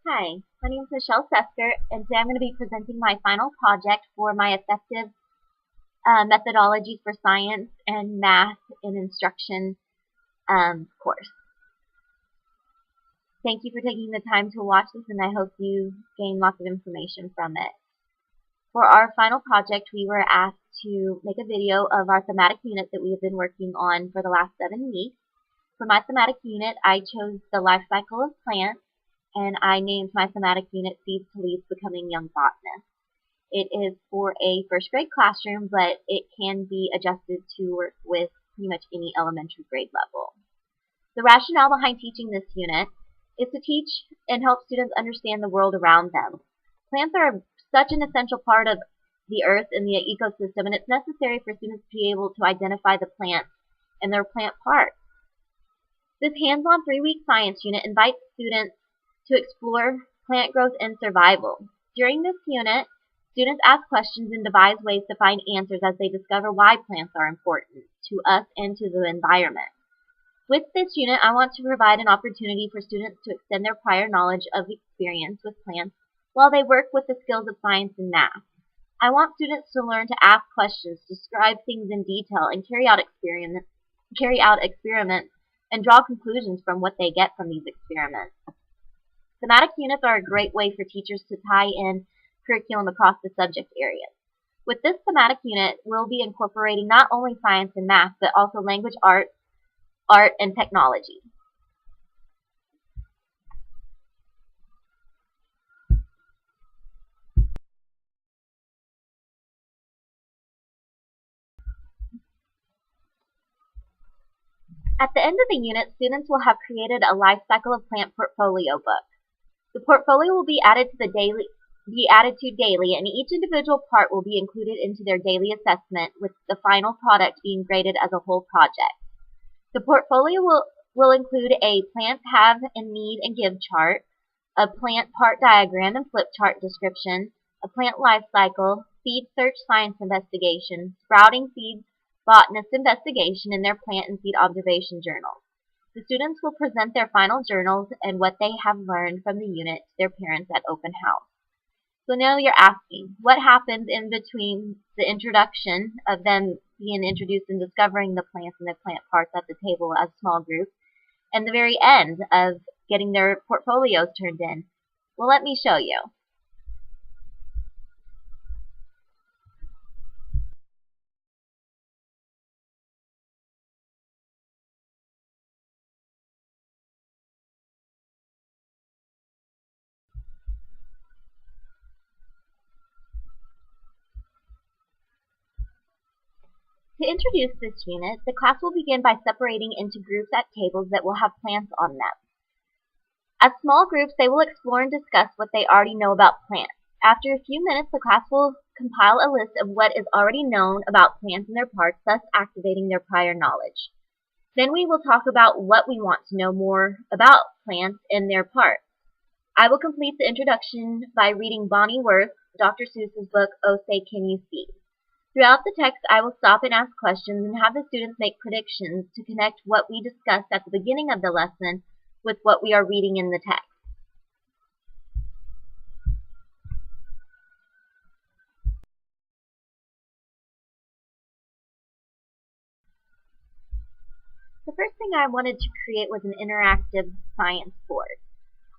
Hi, my name is Michelle Sesker, and today I'm going to be presenting my final project for my effective methodologies for science and math in instruction course. Thank you for taking the time to watch this, and I hope you gain lots of information from it. For our final project, we were asked to make a video of our thematic unit that we have been working on for the last 7 weeks. For my thematic unit, I chose the life cycle of plants, and I named my thematic unit Seeds to Leaves Becoming Young Botanists. It is for a first grade classroom, but it can be adjusted to work with pretty much any elementary grade level. The rationale behind teaching this unit is to teach and help students understand the world around them. Plants are such an essential part of the earth and the ecosystem, and it's necessary for students to be able to identify the plants and their plant parts. This hands-on 3-week science unit invites students to explore plant growth and survival. During this unit, students ask questions and devise ways to find answers as they discover why plants are important to us and to the environment. With this unit, I want to provide an opportunity for students to extend their prior knowledge of experience with plants while they work with the skills of science and math. I want students to learn to ask questions, describe things in detail, and carry out experiments and draw conclusions from what they get from these experiments. Thematic units are a great way for teachers to tie in curriculum across the subject areas. With this thematic unit, we'll be incorporating not only science and math, but also language arts, art, and technology. At the end of the unit, students will have created a life cycle of plant portfolio book. The portfolio will be added to daily, and each individual part will be included into their daily assessment, with the final product being graded as a whole project. The portfolio will include a plant have and need and give chart, a plant part diagram and flip chart description, a plant life cycle, seed search science investigation, sprouting seeds botanist investigation, and their plant and seed observation journals. The students will present their final journals and what they have learned from the unit to their parents at open house. So now you're asking, what happens in between the introduction of them being introduced and discovering the plants and the plant parts at the table as a small group, and the very end of getting their portfolios turned in? Well, let me show you. To introduce this unit, the class will begin by separating into groups at tables that will have plants on them. As small groups, they will explore and discuss what they already know about plants. After a few minutes, the class will compile a list of what is already known about plants and their parts, thus activating their prior knowledge. Then we will talk about what we want to know more about plants and their parts. I will complete the introduction by reading Bonnie Worth's Dr. Seuss's book, Oh Say Can You See? Throughout the text, I will stop and ask questions and have the students make predictions to connect what we discussed at the beginning of the lesson with what we are reading in the text. The first thing I wanted to create was an interactive science board.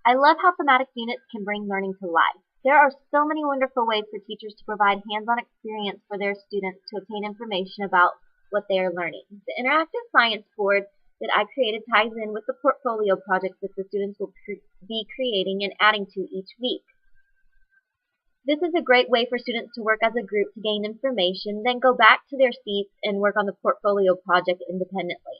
I love how thematic units can bring learning to life. There are so many wonderful ways for teachers to provide hands-on experience for their students to obtain information about what they are learning. The interactive science board that I created ties in with the portfolio projects that the students will be creating and adding to each week. This is a great way for students to work as a group to gain information, then go back to their seats and work on the portfolio project independently.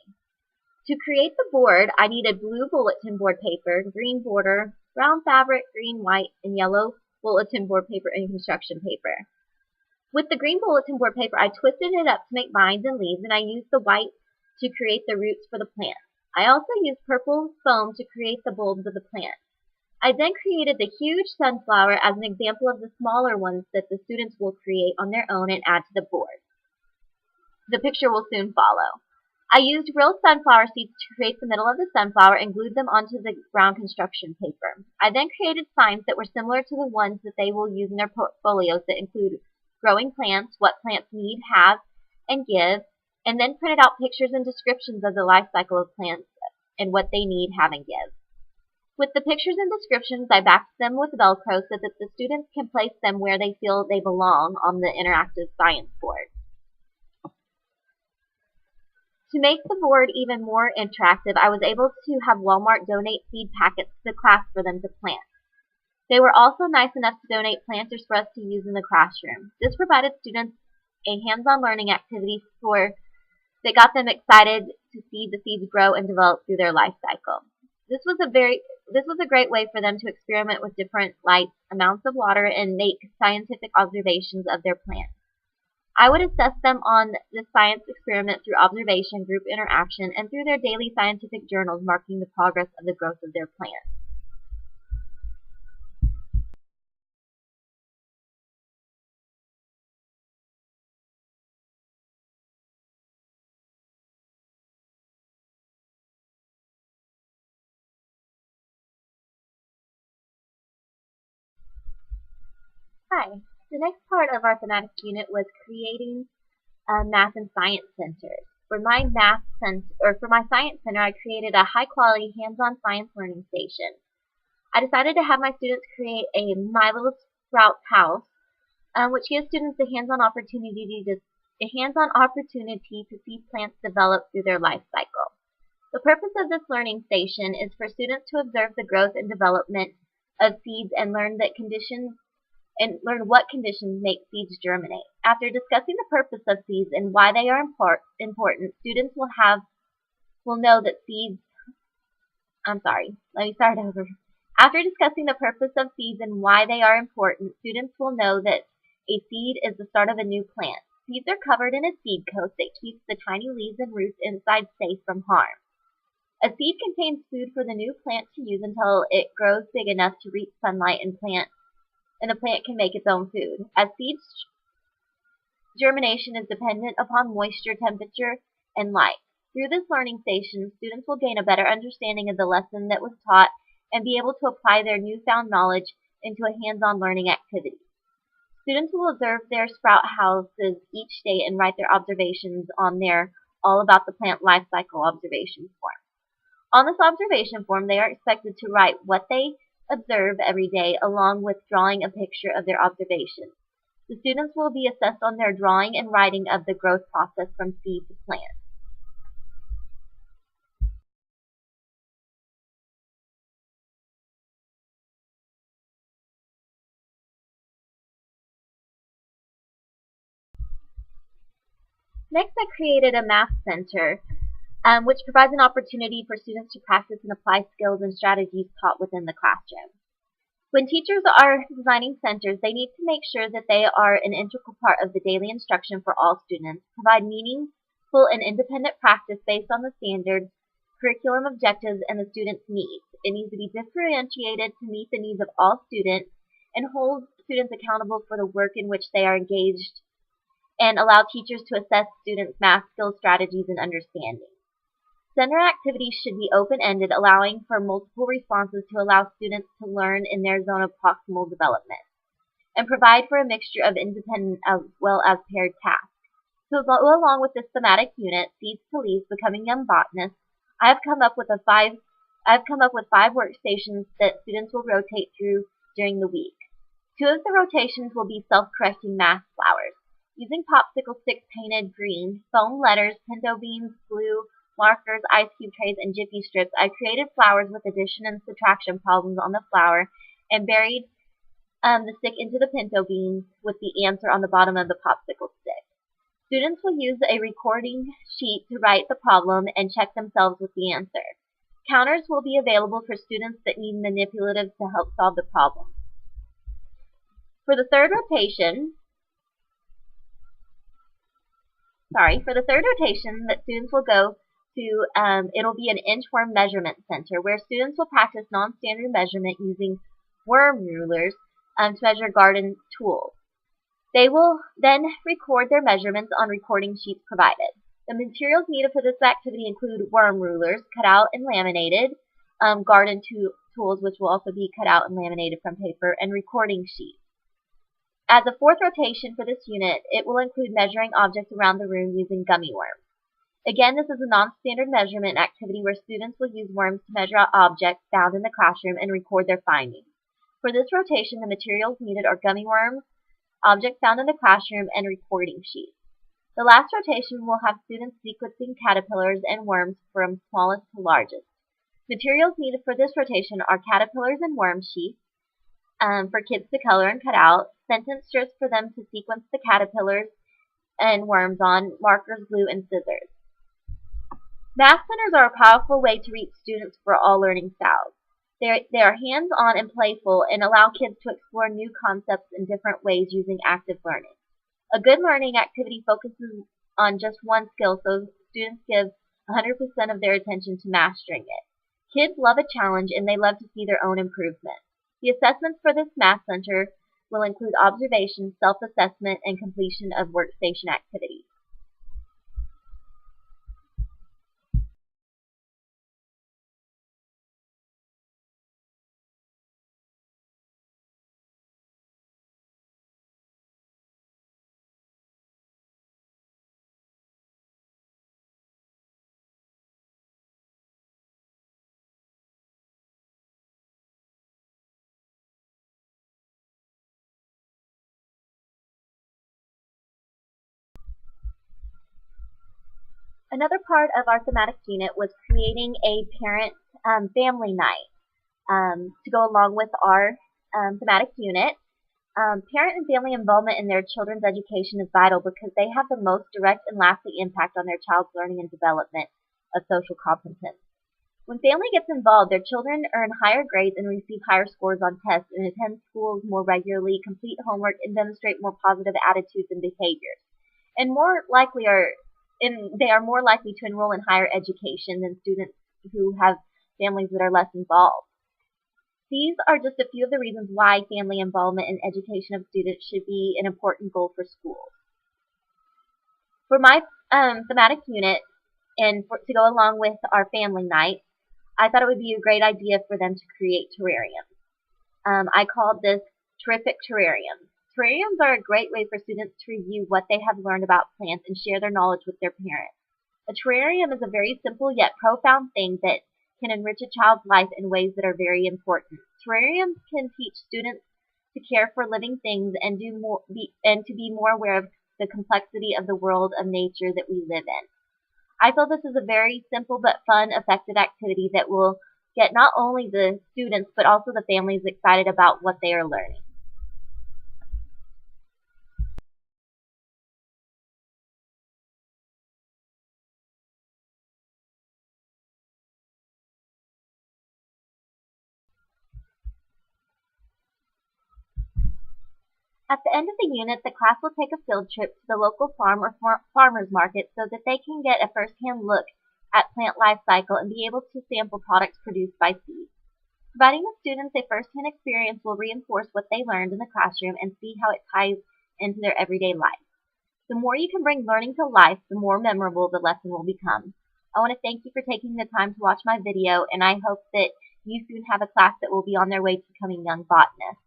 To create the board, I needed blue bulletin board paper, green border, brown fabric, green, white, and yellow bulletin board paper and construction paper. With the green bulletin board paper, I twisted it up to make vines and leaves, and I used the white to create the roots for the plant. I also used purple foam to create the bulbs of the plant. I then created the huge sunflower as an example of the smaller ones that the students will create on their own and add to the board. The picture will soon follow. I used real sunflower seeds to create the middle of the sunflower and glued them onto the brown construction paper. I then created signs that were similar to the ones that they will use in their portfolios that include growing plants, what plants need, have, and give, and then printed out pictures and descriptions of the life cycle of plants and what they need, have, and give. With the pictures and descriptions, I backed them with Velcro so that the students can place them where they feel they belong on the interactive science board. To make the board even more interactive, I was able to have Walmart donate seed packets to the class for them to plant. They were also nice enough to donate planters for us to use in the classroom. This provided students a hands-on learning activity that got them excited to see the seeds grow and develop through their life cycle. This was a great way for them to experiment with different lights, amounts of water, and make scientific observations of their plants. I would assess them on the science experiment through observation, group interaction, and through their daily scientific journals marking the progress of the growth of their plants. Hi. The next part of our thematic unit was creating math and science centers. For my science center, I created a high-quality, hands-on science learning station. I decided to have my students create a My Little Sprouts house, which gives students a hands-on opportunity to see plants develop through their life cycle. The purpose of this learning station is for students to observe the growth and development of seeds and learn what conditions make seeds germinate. After discussing the purpose of seeds and why they are important, students will know that seeds. Let me start over. After discussing the purpose of seeds and why they are important, students will know that a seed is the start of a new plant. Seeds are covered in a seed coat that keeps the tiny leaves and roots inside safe from harm. A seed contains food for the new plant to use until it grows big enough to reach sunlight and the plant can make its own food. As seeds germination is dependent upon moisture, temperature, and light. Through this learning station, students will gain a better understanding of the lesson that was taught and be able to apply their newfound knowledge into a hands-on learning activity. Students will observe their sprout houses each day and write their observations on their All About the Plant Life Cycle observation form. On this observation form, they are expected to write what they observe every day along with drawing a picture of their observations. The students will be assessed on their drawing and writing of the growth process from seed to plant. Next, I created a math center, which provides an opportunity for students to practice and apply skills and strategies taught within the classroom. When teachers are designing centers, they need to make sure that they are an integral part of the daily instruction for all students, provide meaningful and independent practice based on the standards, curriculum objectives, and the student's needs. It needs to be differentiated to meet the needs of all students and hold students accountable for the work in which they are engaged and allow teachers to assess students' math skills, strategies, and understanding. Center activities should be open-ended, allowing for multiple responses to allow students to learn in their zone of proximal development, and provide for a mixture of independent as well as paired tasks. To go along with this thematic unit, Seeds to Leaves, Becoming Young Botanists, I have come up with 5 workstations that students will rotate through during the week. 2 of the rotations will be self-correcting math flowers. Using popsicle sticks painted green, foam letters, pinto beans, glue, markers, ice cube trays, and jiffy strips, I created flowers with addition and subtraction problems on the flower and buried the stick into the pinto beans with the answer on the bottom of the popsicle stick. Students will use a recording sheet to write the problem and check themselves with the answer. Counters will be available for students that need manipulatives to help solve the problem. For the third rotation, that students will go to, it'll be an inchworm measurement center where students will practice non-standard measurement using worm rulers to measure garden tools. They will then record their measurements on recording sheets provided. The materials needed for this activity include worm rulers, cut out and laminated, garden tools, which will also be cut out and laminated from paper, and recording sheets. As a fourth rotation for this unit, it will include measuring objects around the room using gummy worms. Again, this is a non-standard measurement activity where students will use worms to measure out objects found in the classroom and record their findings. For this rotation, the materials needed are gummy worms, objects found in the classroom, and recording sheets. The last rotation will have students sequencing caterpillars and worms from smallest to largest. Materials needed for this rotation are caterpillars and worm sheets for kids to color and cut out, sentence strips for them to sequence the caterpillars and worms on, markers, glue, and scissors. Math centers are a powerful way to reach students for all learning styles. They are hands-on and playful and allow kids to explore new concepts in different ways using active learning. A good learning activity focuses on just one skill, so students give 100% of their attention to mastering it. Kids love a challenge and they love to see their own improvement. The assessments for this math center will include observation, self-assessment, and completion of workstation activities. Another part of our thematic unit was creating a parent family night to go along with our thematic unit. Parent and family involvement in their children's education is vital because they have the most direct and lasting impact on their child's learning and development of social competence. When family gets involved, their children earn higher grades and receive higher scores on tests and attend schools more regularly, complete homework, and demonstrate more positive attitudes and behaviors. And they are more likely to enroll in higher education than students who have families that are less involved. These are just a few of the reasons why family involvement in education of students should be an important goal for schools. For my thematic unit, and to go along with our family night, I thought it would be a great idea for them to create terrariums. I called this Terrific Terrariums. Terrariums are a great way for students to review what they have learned about plants and share their knowledge with their parents. A terrarium is a very simple yet profound thing that can enrich a child's life in ways that are very important. Terrariums can teach students to care for living things and to be more aware of the complexity of the world of nature that we live in. I feel this is a very simple but fun, effective activity that will get not only the students but also the families excited about what they are learning. At the end of the unit, the class will take a field trip to the local farm or farmer's market so that they can get a first-hand look at plant life cycle and be able to sample products produced by seeds. Providing the students a first-hand experience will reinforce what they learned in the classroom and see how it ties into their everyday life. The more you can bring learning to life, the more memorable the lesson will become. I want to thank you for taking the time to watch my video, and I hope that you soon have a class that will be on their way to becoming young botanists.